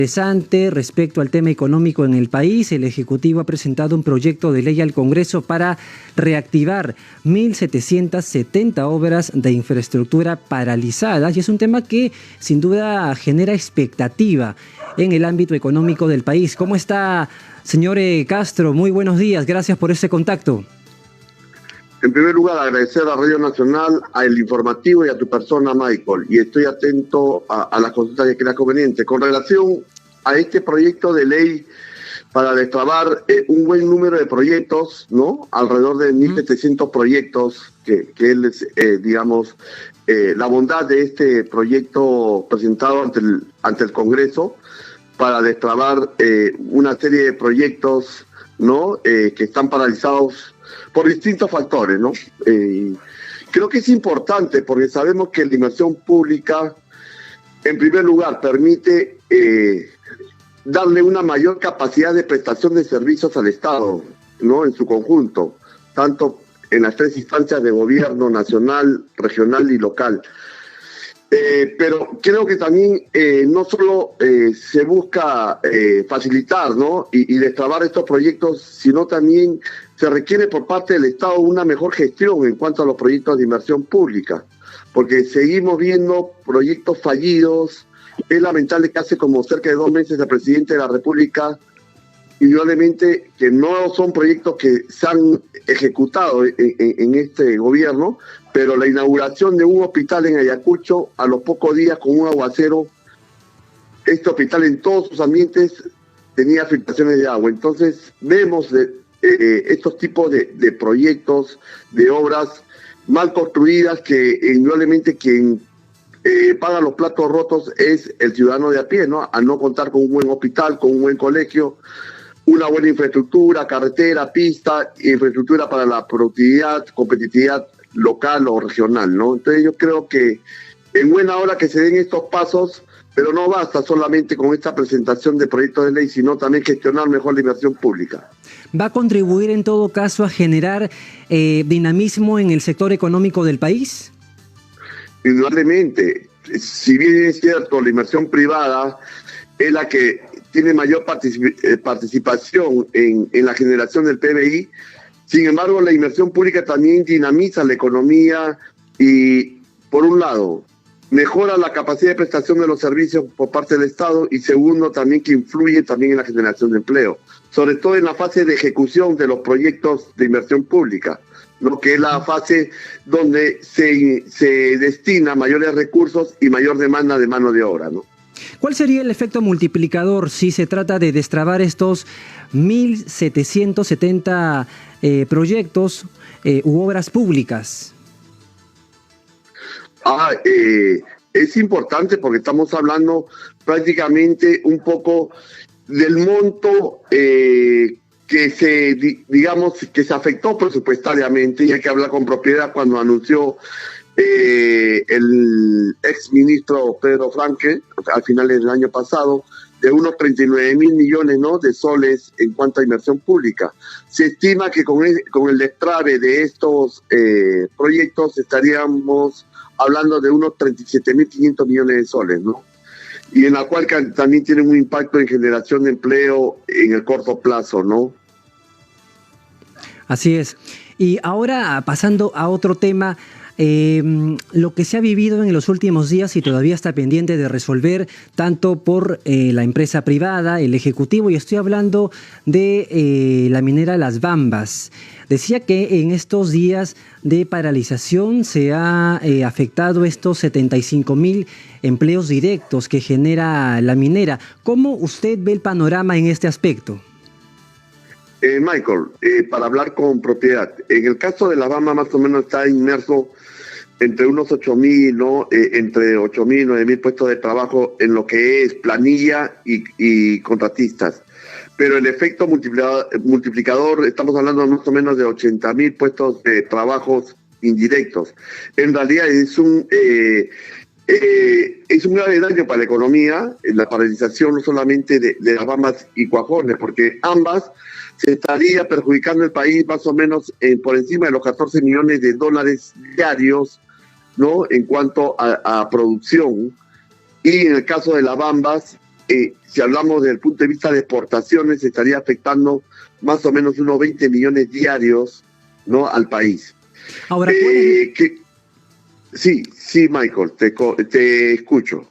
Interesante respecto al tema económico en el país. El Ejecutivo ha presentado un proyecto de ley al Congreso para reactivar 1.770 obras de infraestructura paralizadas, y es un tema que sin duda genera expectativa en el ámbito económico del país. ¿Cómo está, señor Castro? Muy buenos días, gracias por ese contacto. En primer lugar, agradecer a Radio Nacional, al informativo y a tu persona, Michael, y estoy atento a las consultas que creas conveniente. Con relación a este proyecto de ley para destrabar un buen número de proyectos, ¿no? Alrededor de 1.700 proyectos, que es, digamos, la bondad de este proyecto presentado ante el Congreso para destrabar una serie de proyectos, ¿no? Que están paralizados por distintos factores, ¿no? Creo que es importante porque sabemos que la inversión pública, en primer lugar, permite darle una mayor capacidad de prestación de servicios al Estado, ¿no? En su conjunto, tanto en las tres instancias de gobierno, nacional, regional y local. Pero creo que también no solo se busca facilitar, ¿no? y destrabar estos proyectos, sino también se requiere por parte del Estado una mejor gestión en cuanto a los proyectos de inversión pública, porque seguimos viendo proyectos fallidos. Es lamentable que hace como cerca de 2 meses el presidente de la República, indudablemente que no son proyectos que se han ejecutado en este gobierno, pero la inauguración de un hospital en Ayacucho, a los pocos días con un aguacero, este hospital en todos sus ambientes tenía filtraciones de agua. Entonces vemos estos tipos de proyectos, de obras mal construidas, que indudablemente quien paga los platos rotos es el ciudadano de a pie, ¿no? Al no contar con un buen hospital, con un buen colegio, una buena infraestructura, carretera, pista, infraestructura para la productividad, competitividad local o regional, ¿no? Entonces yo creo que en buena hora que se den estos pasos, pero no basta solamente con esta presentación de proyectos de ley, sino también gestionar mejor la inversión pública. ¿Va a contribuir en todo caso a generar dinamismo en el sector económico del país? Indudablemente, si bien es cierto, la inversión privada es la que tiene mayor participación en la generación del PBI, sin embargo, la inversión pública también dinamiza la economía y, por un lado, mejora la capacidad de prestación de los servicios por parte del Estado, y segundo, también que influye también en la generación de empleo, sobre todo en la fase de ejecución de los proyectos de inversión pública, ¿no? Que es la fase donde se destina mayores recursos y mayor demanda de mano de obra, ¿no? ¿Cuál sería el efecto multiplicador si se trata de destrabar estos 1.770 proyectos u obras públicas? Es importante porque estamos hablando prácticamente un poco del monto que se afectó presupuestariamente, y hay que hablar con propiedad cuando anunció el ex ministro Pedro Franque al final del año pasado, de unos 39.000 millones, ¿no?, de soles en cuanto a inversión pública. Se estima que con el destrabe de estos proyectos estaríamos hablando de unos 37.500 millones de soles, ¿no? Y en la cual también tienen un impacto en generación de empleo en el corto plazo, ¿no? Así es. Y ahora, pasando a otro tema, lo que se ha vivido en los últimos días y todavía está pendiente de resolver tanto por la empresa privada, el Ejecutivo, y estoy hablando de la minera Las Bambas. Decía que en estos días de paralización se ha afectado estos 75.000 empleos directos que genera la minera. ¿Cómo usted ve el panorama en este aspecto? Michael, para hablar con propiedad, en el caso de La Bamba más o menos está inmerso entre unos 8.000, ¿no? Entre 8.000 y 9.000 puestos de trabajo en lo que es planilla y contratistas. Pero el efecto multiplicador, estamos hablando más o menos de 80.000 puestos de trabajos indirectos. En realidad es un grave daño para la economía, la paralización no solamente de Las Bambas y Cuajones, porque ambas se estaría perjudicando el país más o menos por encima de los 14 millones de dólares diarios, ¿no?, en cuanto a producción. Y en el caso de Las Bambas, si hablamos desde el punto de vista de exportaciones, estaría afectando más o menos unos 20 millones diarios, ¿no?, al país. Ahora, sí, Michael, te escucho.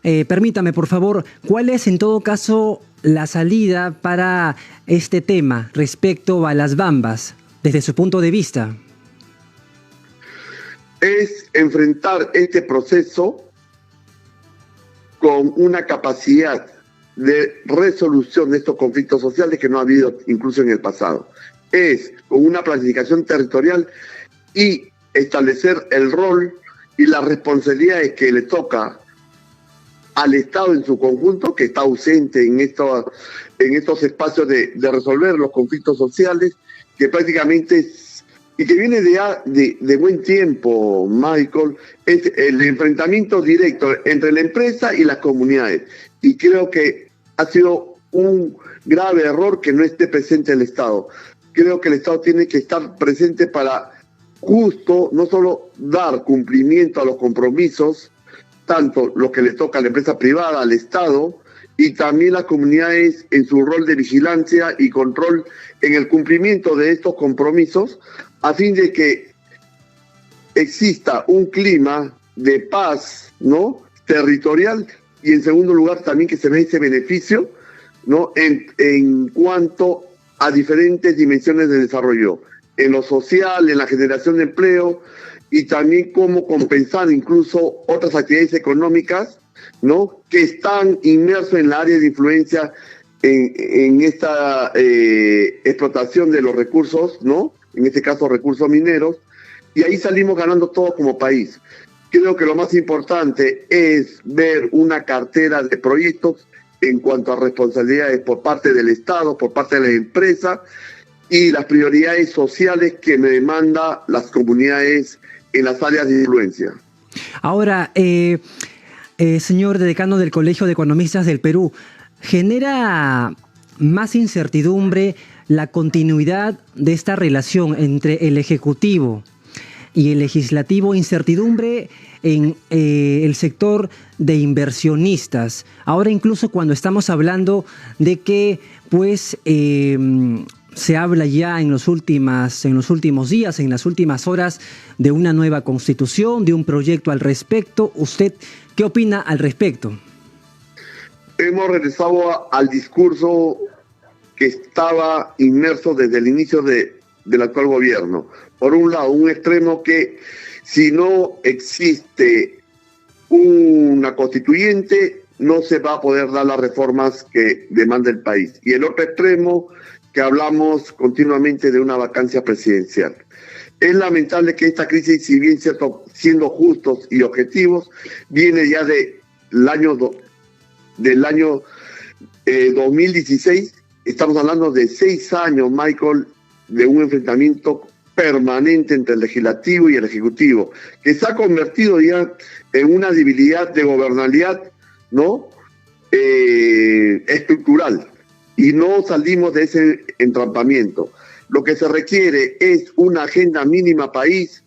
Permítame, por favor, ¿cuál es en todo caso la salida para este tema respecto a las Bambas, desde su punto de vista? Es enfrentar este proceso con una capacidad de resolución de estos conflictos sociales que no ha habido incluso en el pasado. Es con una planificación territorial y establecer el rol y las responsabilidades que le toca al Estado en su conjunto, que está ausente en estos espacios de resolver los conflictos sociales, que prácticamente y que viene de buen tiempo, Michael, es el enfrentamiento directo entre la empresa y las comunidades. Y creo que ha sido un grave error que no esté presente el Estado. Creo que el Estado tiene que estar presente para justo no solo dar cumplimiento a los compromisos, tanto lo que le toca a la empresa privada, al Estado, y también las comunidades en su rol de vigilancia y control en el cumplimiento de estos compromisos, a fin de que exista un clima de paz, ¿no?, territorial, y en segundo lugar también que se vea ese beneficio, ¿no?, en cuanto a diferentes dimensiones de desarrollo, en lo social, en la generación de empleo, y también cómo compensar incluso otras actividades económicas, ¿no?, que están inmersos en la área de influencia en esta explotación de los recursos, ¿no?, en este caso recursos mineros, y ahí salimos ganando todos como país. Creo que lo más importante es ver una cartera de proyectos en cuanto a responsabilidades por parte del Estado, por parte de la empresa, y las prioridades sociales que me demandan las comunidades en las áreas de influencia. Ahora, señor decano del Colegio de Economistas del Perú, ¿genera más incertidumbre la continuidad de esta relación entre el Ejecutivo y el Legislativo, incertidumbre en el sector de inversionistas? Ahora incluso cuando estamos hablando de que pues se habla ya en los últimos días, en las últimas horas, de una nueva constitución, de un proyecto al respecto. ¿Usted qué opina al respecto? Hemos regresado al discurso que estaba inmerso desde el inicio del actual gobierno. Por un lado, un extremo que si no existe una constituyente, no se va a poder dar las reformas que demanda el país. Y el otro extremo, que hablamos continuamente de una vacancia presidencial. Es lamentable que esta crisis, si bien siendo justos y objetivos, viene ya del año 2016. Estamos hablando de 6 años, Michael, de un enfrentamiento permanente entre el legislativo y el ejecutivo, que se ha convertido ya en una debilidad de gobernabilidad, ¿no?, estructural, y no salimos de ese entrampamiento. Lo que se requiere es una agenda mínima país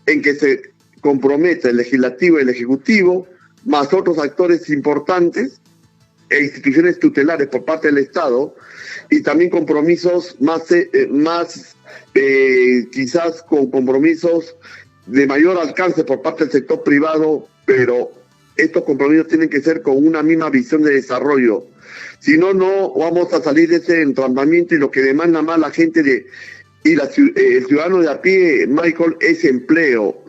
en que se comprometa el legislativo y el ejecutivo, más otros actores importantes e instituciones tutelares por parte del Estado, y también compromisos quizás con compromisos de mayor alcance por parte del sector privado, pero estos compromisos tienen que ser con una misma visión de desarrollo. Si no, no vamos a salir de ese entrampamiento, y lo que demanda más la gente el ciudadano de a pie, Michael, es empleo.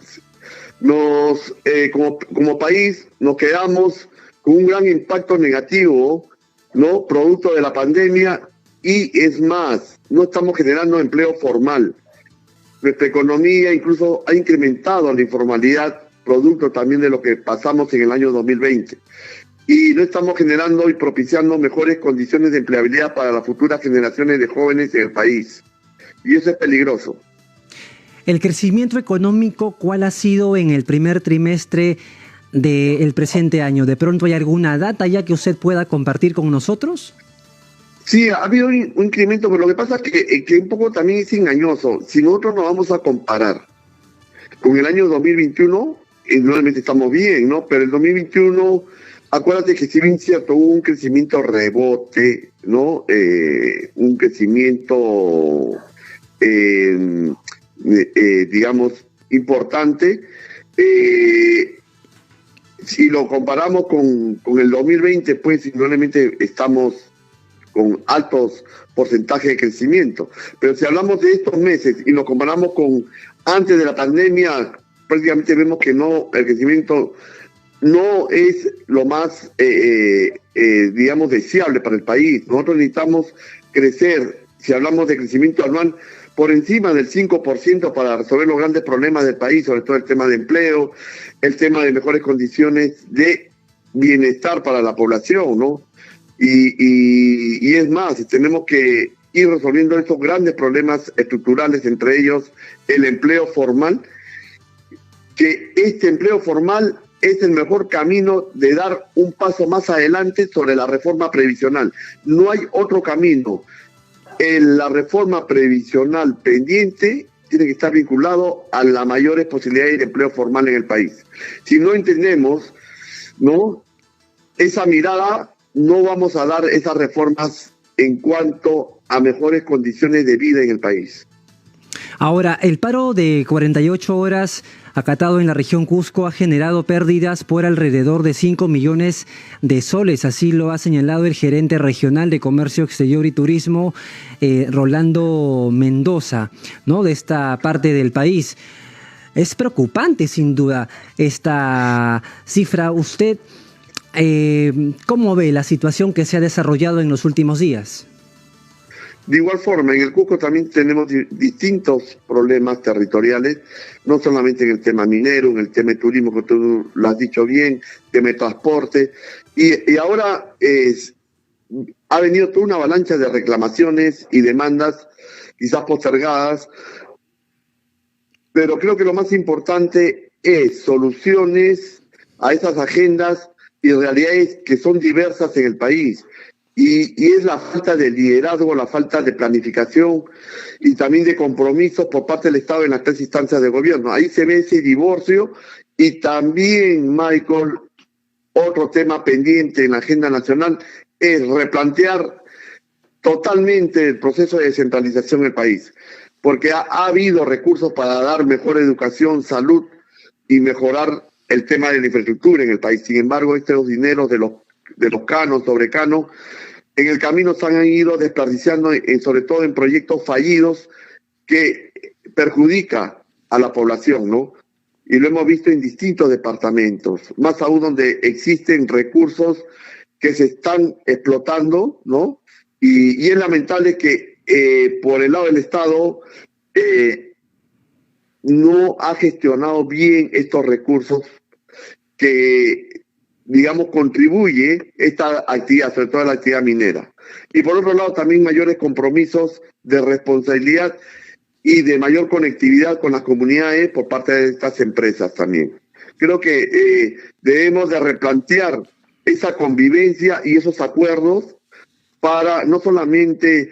Como país nos quedamos con un gran impacto negativo, ¿no?, producto de la pandemia, y es más, no estamos generando empleo formal. Nuestra economía incluso ha incrementado la informalidad, producto también de lo que pasamos en el año 2020. Y no estamos generando y propiciando mejores condiciones de empleabilidad para las futuras generaciones de jóvenes en el país. Y eso es peligroso. ¿El crecimiento económico cuál ha sido en el primer trimestre del presente año? ¿De pronto hay alguna data ya que usted pueda compartir con nosotros? Sí, ha habido un incremento, pero lo que pasa es que un poco también es engañoso. Si nosotros nos vamos a comparar con el año 2021, normalmente estamos bien, ¿no? Pero el 2021 acuérdate que si bien cierto, hubo un crecimiento rebote, ¿no? Un crecimiento, digamos, importante. Si lo comparamos con el 2020, pues indudablemente estamos con altos porcentajes de crecimiento. Pero si hablamos de estos meses y nos comparamos con antes de la pandemia, prácticamente vemos que no, el crecimiento no es lo más, digamos, deseable para el país. Nosotros necesitamos crecer, si hablamos de crecimiento anual, por encima del 5% para resolver los grandes problemas del país, sobre todo el tema de empleo, el tema de mejores condiciones de bienestar para la población, ¿no? Y es más, tenemos que ir resolviendo estos grandes problemas estructurales, entre ellos el empleo formal, que este empleo formal es el mejor camino de dar un paso más adelante sobre la reforma previsional. No hay otro camino. La reforma previsional pendiente tiene que estar vinculado a las mayores posibilidades de empleo formal en el país. Si no entendemos, ¿no?, esa mirada, no vamos a dar esas reformas en cuanto a mejores condiciones de vida en el país. Ahora, el paro de 48 horas acatado en la región Cusco ha generado pérdidas por alrededor de 5 millones de soles, así lo ha señalado el gerente regional de Comercio Exterior y Turismo, Rolando Mendoza, ¿no?, de esta parte del país. Es preocupante, sin duda, esta cifra. ¿Usted cómo ve la situación que se ha desarrollado en los últimos días? De igual forma, en el Cusco también tenemos distintos problemas territoriales, no solamente en el tema minero, en el tema de turismo, que tú lo has dicho bien, tema de transporte, y ahora ha venido toda una avalancha de reclamaciones y demandas, quizás postergadas, pero creo que lo más importante es soluciones a esas agendas y realidades que son diversas en el país. Y es la falta de liderazgo, la falta de planificación y también de compromisos por parte del Estado en las tres instancias de gobierno. Ahí se ve ese divorcio y también, Michael, otro tema pendiente en la agenda nacional es replantear totalmente el proceso de descentralización del país, porque ha habido recursos para dar mejor educación, salud y mejorar el tema de la infraestructura en el país. Sin embargo, estos dineros de los canos, sobre canos, en el camino se han ido desperdiciando, sobre todo en proyectos fallidos que perjudica a la población, ¿no? Y lo hemos visto en distintos departamentos, más aún donde existen recursos que se están explotando, ¿no? Y es lamentable que por el lado del Estado no ha gestionado bien estos recursos que, digamos, contribuye esta actividad, sobre todo la actividad minera. Y por otro lado, también mayores compromisos de responsabilidad y de mayor conectividad con las comunidades por parte de estas empresas también. Creo que debemos de replantear esa convivencia y esos acuerdos para no solamente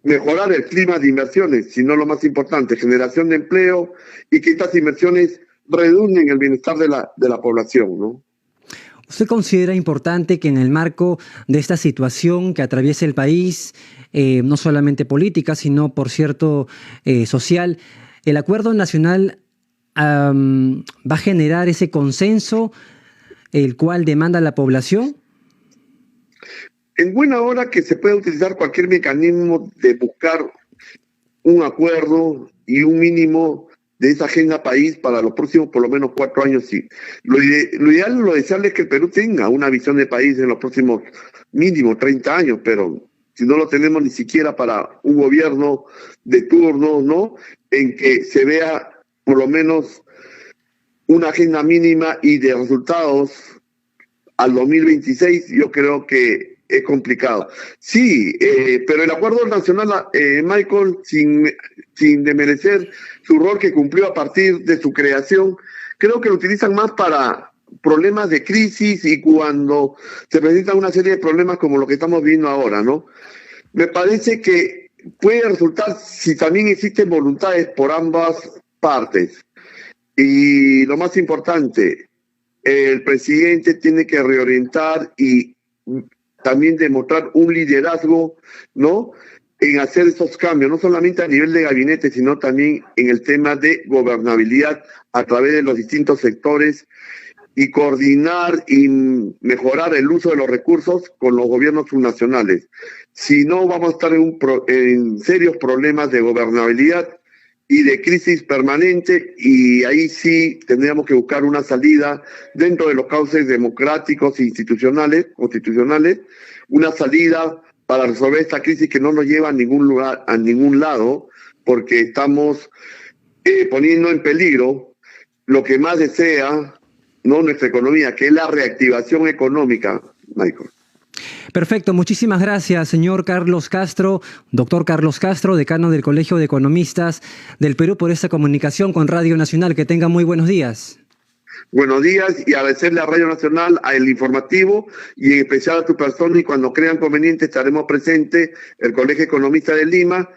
mejorar el clima de inversiones, sino lo más importante, generación de empleo y que estas inversiones redunden en el bienestar de la población, ¿no? ¿Usted considera importante que en el marco de esta situación que atraviesa el país, no solamente política, sino, por cierto, social, el acuerdo nacional va a generar ese consenso el cual demanda la población? En buena hora que se pueda utilizar cualquier mecanismo de buscar un acuerdo y un mínimo de esa agenda país para los próximos por lo menos 4 años. Sí. Lo ideal, lo deseable es que el Perú tenga una visión de país en los próximos mínimo 30 años, pero si no lo tenemos ni siquiera para un gobierno de turno, ¿no?, en que se vea por lo menos una agenda mínima y de resultados al 2026, yo creo que es complicado. Sí, pero el acuerdo nacional, Michael, sin desmerecer su rol que cumplió a partir de su creación, creo que lo utilizan más para problemas de crisis y cuando se presentan una serie de problemas como lo que estamos viendo ahora, ¿no? Me parece que puede resultar si también existen voluntades por ambas partes. Y lo más importante, el presidente tiene que reorientar y también demostrar un liderazgo, ¿no?, en hacer esos cambios, no solamente a nivel de gabinete, sino también en el tema de gobernabilidad a través de los distintos sectores y coordinar y mejorar el uso de los recursos con los gobiernos subnacionales. Si no, vamos a estar en serios problemas de gobernabilidad y de crisis permanente, y ahí sí tendríamos que buscar una salida dentro de los cauces democráticos e constitucionales, una salida para resolver esta crisis que no nos lleva a ningún lugar, a ningún lado, porque estamos poniendo en peligro lo que más desea, ¿no?, nuestra economía, que es la reactivación económica, Michael. Perfecto, muchísimas gracias, señor Carlos Castro, doctor Carlos Castro, decano del Colegio de Economistas del Perú, por esta comunicación con Radio Nacional. Que tenga muy buenos días. Buenos días, y agradecerle a Radio Nacional, a El Informativo y en especial a tu persona, y cuando crean conveniente estaremos presentes, el Colegio de Economistas de Lima,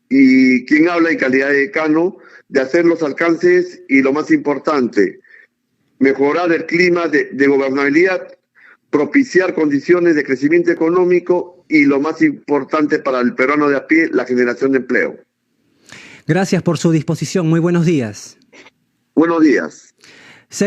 y quien habla en calidad de decano, de hacer los alcances y lo más importante, mejorar el clima de gobernabilidad, propiciar condiciones de crecimiento económico y lo más importante para el peruano de a pie, la generación de empleo. Gracias por su disposición. Muy buenos días. Buenos días.